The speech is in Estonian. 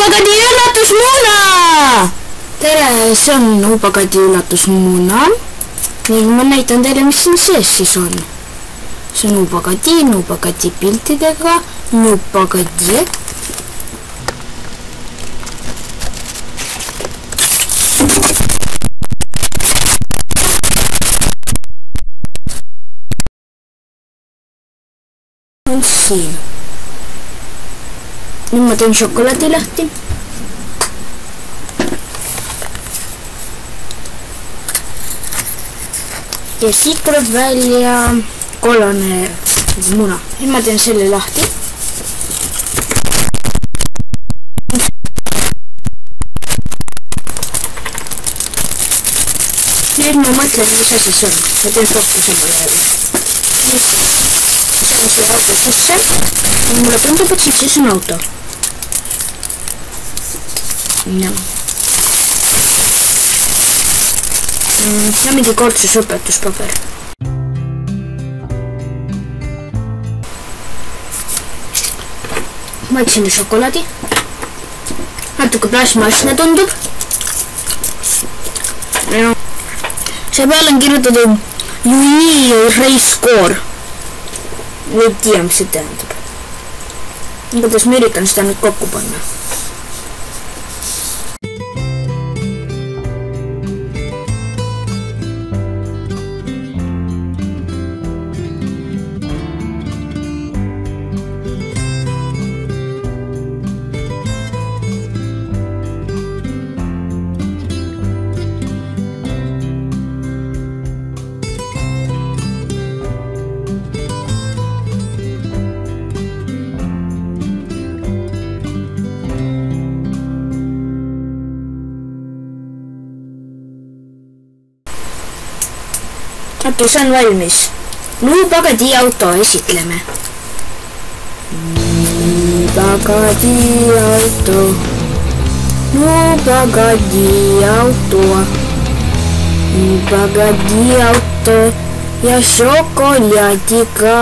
Upagadi üllatusmuna! Tere, see on Upagadi üllatusmuna ning ma näitan teile, mis siin sees siis on. See on Upagadi piltidega, Upagadi. On siin. Nüüd ma teen šokolaadi lahti. Ja siit tuleb välja kollane muna. Nüüd ma teen selle lahti. Nüüd ma mõtlen, mis asi see on. Ma teen fokkuse peale jälle. See on see auto sisse. Mulle tundub, et siit siis on auto. Ja mingi kortsusõpetuspaber. Ma ütlesin šokolaadi. Natuke plasmaasne tundub. See peal on kirjutatud Junior Race Score. Või ei tea, mis see tähendab. Kuidas ma üritan seda nüüd kokku panna. Okei, see on valmis. Upagadi auto esitleme. Upagadi auto. Upagadi auto. Upagadi auto ja šokolaadiga.